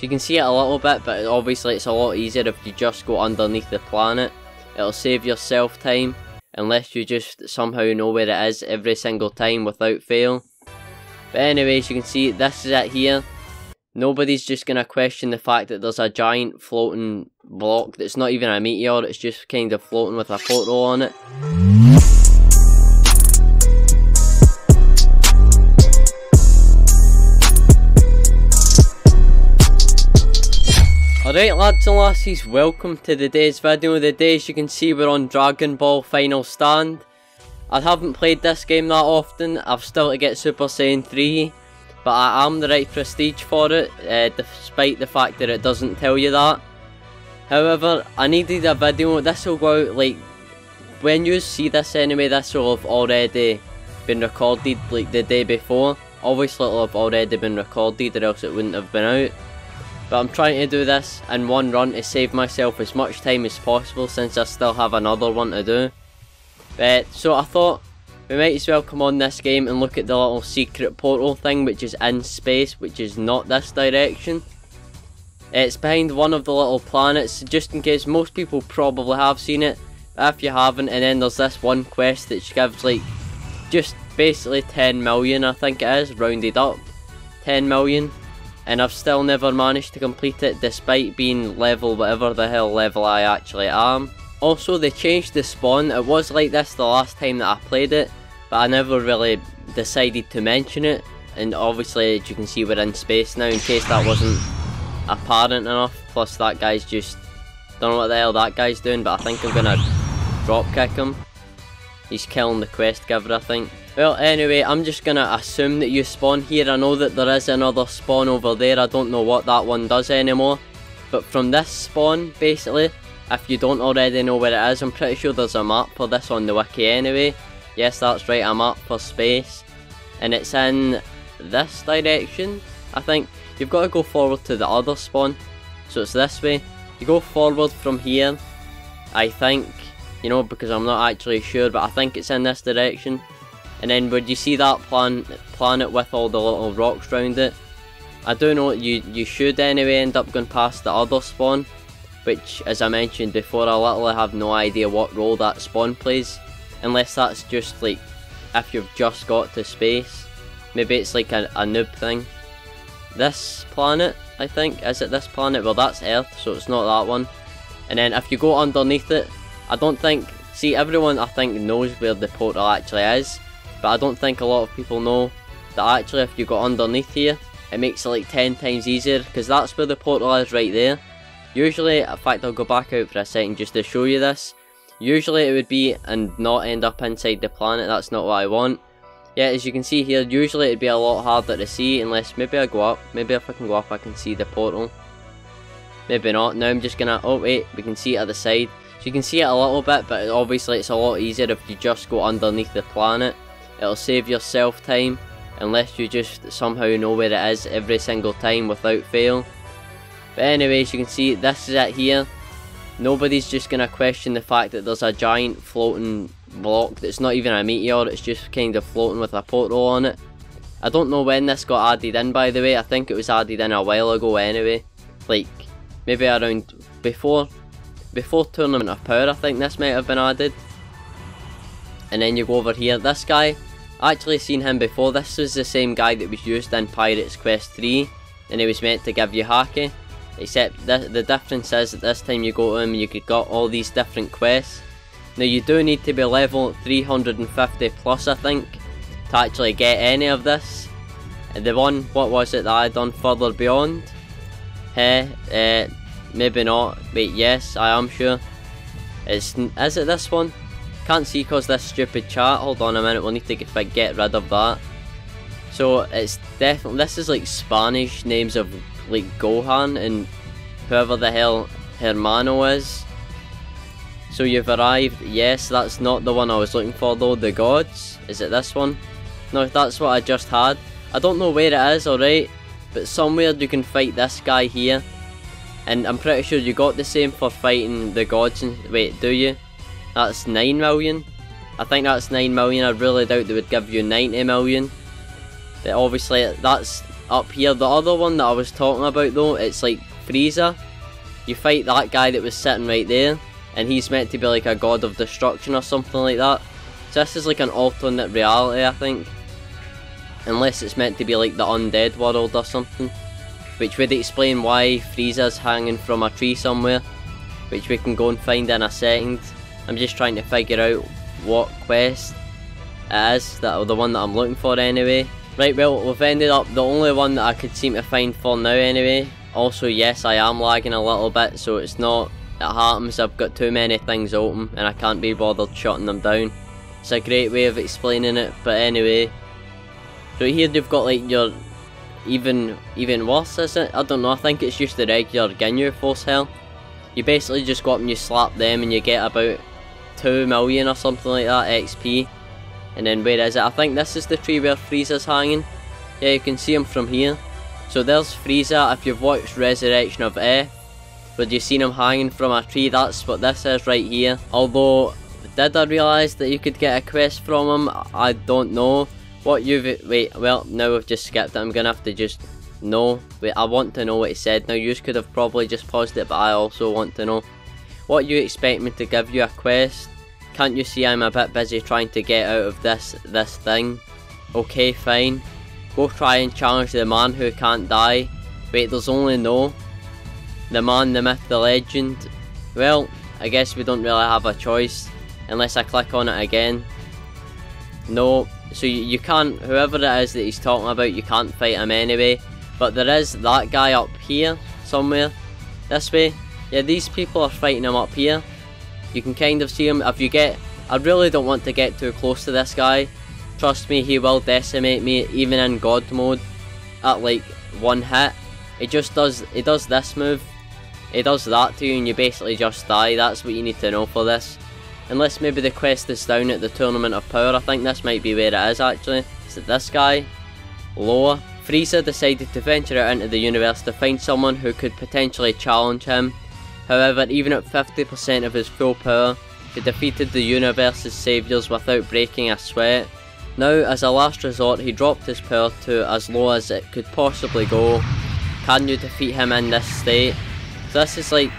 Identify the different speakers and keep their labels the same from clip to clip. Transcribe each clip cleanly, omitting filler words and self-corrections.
Speaker 1: you can see it a little bit, but obviously it's a lot easier if you just go underneath the planet. It'll save yourself time, unless you just somehow know where it is every single time without fail. But anyways, you can see this is it here. Nobody's just gonna question the fact that there's a giant floating block that's not even a meteor, it's just kind of floating with a portal on it. Alright lads and lassies, welcome to today's video. Today, as you can see, we're on Dragon Ball Final Stand. I haven't played this game that often, I've still to get Super Saiyan 3, but I am the right prestige for it, despite the fact that it doesn't tell you that. However, I needed a video. This will go out, like, when you see this anyway, this will have already been recorded, like the day before. Obviously it'll have already been recorded or else it wouldn't have been out. But I'm trying to do this in one run to save myself as much time as possible, since I still have another one to do. So I thought we might as well come on this game and look at the little secret portal thing, which is in space, which is not this direction. It's behind one of the little planets, just in case. Most people probably have seen it, but if you haven't, and then there's this one quest that gives like just basically 10 million, I think it is, rounded up 10 million. And I've still never managed to complete it, despite being level whatever the hell level I actually am. Also, they changed the spawn. It was like this the last time that I played it, but I never really decided to mention it. And obviously, as you can see, we're in space now, in case that wasn't apparent enough. Plus that guy's just, don't know what the hell that guy's doing, but I think I'm gonna drop kick him. He's killing the quest giver, I think. Well, anyway, I'm just gonna assume that you spawn here. I know that there is another spawn over there. I don't know what that one does anymore. But from this spawn, basically, if you don't already know where it is, I'm pretty sure there's a map for this on the wiki anyway. Yes, that's right, a map for space. And it's in this direction, I think. You've got to go forward to the other spawn. So it's this way. You go forward from here, I think. You know, because I'm not actually sure, but I think it's in this direction. And then would you see that planet with all the little rocks around it? I do know you should anyway end up going past the other spawn, which, as I mentioned before, I literally have no idea what role that spawn plays, unless that's just like if you've just got to space. Maybe it's like a noob thing. This planet, I think, is it this planet? Well, that's Earth, so it's not that one. And then if you go underneath it, I don't think, see, everyone I think knows where the portal actually is, but I don't think a lot of people know that actually if you go underneath here, it makes it like 10 times easier, because that's where the portal is, right there. Usually, in fact, I'll go back out for a second just to show you this. Usually it would be and not end up inside the planet. That's not what I want. Yeah, as you can see here, usually it'd be a lot harder to see, unless maybe I go up. Maybe if I can go up I can see the portal. Maybe not. Now I'm just gonna, oh wait, we can see it at the side. So you can see it a little bit, but obviously it's a lot easier if you just go underneath the planet. It'll save yourself time, unless you just somehow know where it is every single time without fail. But anyways, you can see this is it here. Nobody's just gonna question the fact that there's a giant floating block that's not even a meteor, it's just kind of floating with a portal on it. I don't know when this got added in, by the way. I think it was added in a while ago anyway. Like, maybe around before Tournament of Power, I think this might have been added. And then you go over here, this guy, I actually seen him before. This is the same guy that was used in Pirates Quest 3, and he was meant to give you haki. Except the difference is that this time you go to him and you get all these different quests. Now you do need to be level 350 plus, I think, to actually get any of this. And the one, what was it that I done further beyond? Maybe not. Wait, yes, I am sure. Is it this one? Can't see because this stupid chat. Hold on a minute, we'll need to get rid of that. So it's definitely, this is like Spanish names of like Gohan and whoever the hell Hermano is. So you've arrived. Yes, that's not the one I was looking for though. The gods. Is it this one? No, that's what I just had. I don't know where it is, alright, but somewhere you can fight this guy here. And I'm pretty sure you got the same for fighting the gods. And wait, do you? That's 9 million. I think that's 9 million. I really doubt they would give you 90 million. But obviously, that's up here. The other one that I was talking about though, it's like Frieza. You fight that guy that was sitting right there, and he's meant to be like a god of destruction or something like that. So this is like an alternate reality, I think. Unless it's meant to be like the undead world or something. Which would explain why Frieza's hanging from a tree somewhere. Which we can go and find in a second. I'm just trying to figure out what quest it is, the one that I'm looking for anyway. Right, well, we've ended up the only one that I could seem to find for now anyway. Also, yes, I am lagging a little bit, so it's not, it happens, I've got too many things open and I can't be bothered shutting them down. It's a great way of explaining it, but anyway. So here you've got like your even worse, is it? I don't know, I think it's just the regular Ginyu Force health. You basically just go up and you slap them and you get about 2 million or something like that XP. And then where is it? I think this is the tree where Frieza's hanging. Yeah, you can see him from here. So there's Frieza. If you've watched Resurrection of F, where you've seen him hanging from a tree, that's what this is right here. Although, did I realise that you could get a quest from him? I don't know. What you've... Wait, well, now we've just skipped it. I'm going to have to just... No. Wait, I want to know what he said. Now, you could have probably just paused it, but I also want to know. What you expect me to give you a quest? Can't you see I'm a bit busy trying to get out of this thing? Okay, fine. Go try and challenge the man who can't die. Wait, there's only no. The man, the myth, the legend. Well, I guess we don't really have a choice. Unless I click on it again. No. So you can't, whoever it is that he's talking about, you can't fight him anyway. But there is that guy up here, somewhere. This way. Yeah, these people are fighting him up here. You can kind of see him. If you get... I really don't want to get too close to this guy. Trust me, he will decimate me, even in God mode, at like one hit. He does this move. He does that to you and you basically just die. That's what you need to know for this. Unless maybe the quest is down at the Tournament of Power. I think this might be where it is actually. Is it this guy? Lower. Frieza decided to venture out into the universe to find someone who could potentially challenge him. However, even at 50% of his full power, he defeated the universe's saviours without breaking a sweat. Now, as a last resort, he dropped his power to as low as it could possibly go. Can you defeat him in this state? So this is like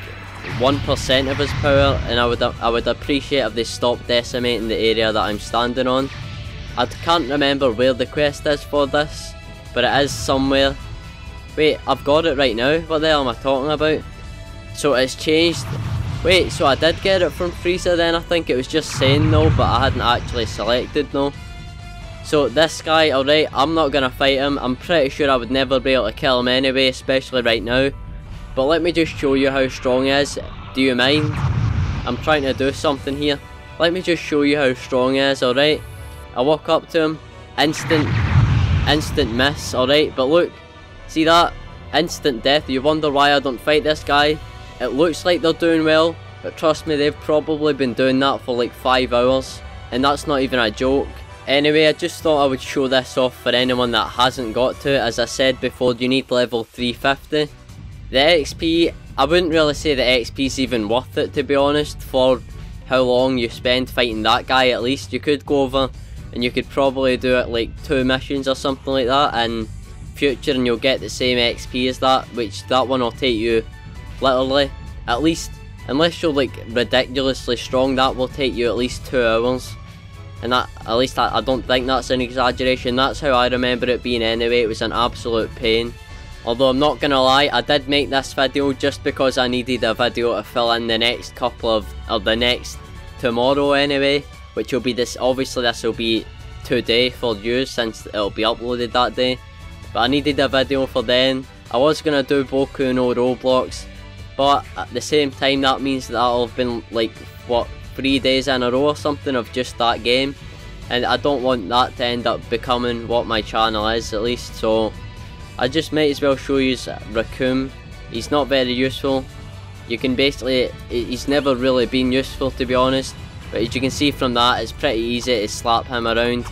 Speaker 1: 1% of his power, and I would appreciate if they stopped decimating the area that I'm standing on. I can't remember where the quest is for this, but it is somewhere. Wait, I've got it right now. What the hell am I talking about? So it's changed. Wait, so I did get it from Frieza then? I think it was just saying no, but I hadn't actually selected no. So this guy, alright, I'm not gonna fight him. I'm pretty sure I would never be able to kill him anyway, especially right now. But let me just show you how strong he is. Do you mind? I'm trying to do something here. Let me just show you how strong he is, alright? I walk up to him, instant miss, alright? But look, see that? Instant death. You wonder why I don't fight this guy? It looks like they're doing well, but trust me, they've probably been doing that for like 5 hours. And that's not even a joke. Anyway, I just thought I would show this off for anyone that hasn't got to it. As I said before, you need level 350. The XP, I wouldn't really say the XP is even worth it, to be honest, for how long you spend fighting that guy at least. You could go over and you could probably do it like 2 missions or something like that in future and you'll get the same XP as that, which that one will take you literally, at least, unless you're like ridiculously strong, that will take you at least 2 hours. And that, at least I don't think that's an exaggeration. That's how I remember it being anyway. It was an absolute pain. Although I'm not gonna lie, I did make this video just because I needed a video to fill in the next couple of, or the next tomorrow anyway, which will be this, obviously this will be today for you since it'll be uploaded that day. But I needed a video for then. I was gonna do Boku no Roblox, but at the same time that means that I'll have been like, what, 3 days in a row or something of just that game, and I don't want that to end up becoming what my channel is at least, so I just might as well show you Raccoon. He's not very useful. You can basically, he's never really been useful to be honest, but as you can see from that, it's pretty easy to slap him around.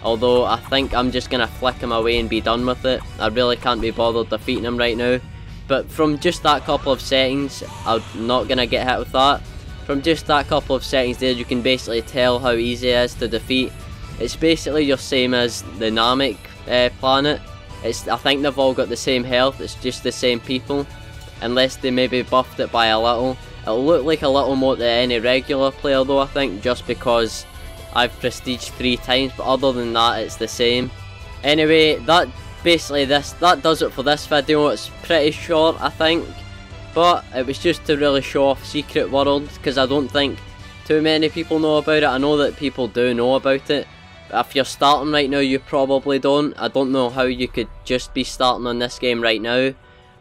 Speaker 1: Although I think I'm just gonna flick him away and be done with it. I really can't be bothered defeating him right now. But from just that couple of settings, I'm not gonna get hit with that. From just that couple of settings there, you can basically tell how easy it is to defeat. It's basically your same as the Namek planet. I think they've all got the same health, it's just the same people. Unless they maybe buffed it by a little. It'll look like a little more to any regular player though, I think, just because I've prestiged 3 times, but other than that it's the same. Anyway, that does it for this video. It's pretty short, I think, but it was just to really show off Secret World, because I don't think too many people know about it. I know that people do know about it, but if you're starting right now you probably don't. I don't know how you could just be starting on this game right now,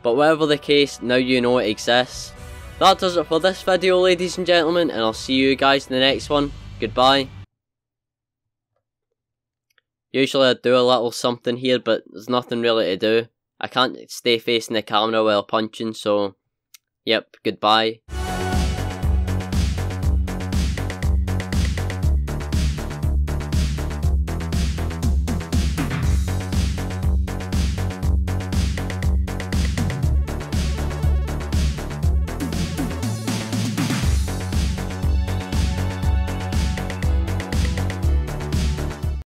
Speaker 1: but whatever the case, now you know it exists. That does it for this video, ladies and gentlemen, and I'll see you guys in the next one. Goodbye. Usually I do a little something here, but there's nothing really to do. I can't stay facing the camera while punching, so yep, goodbye.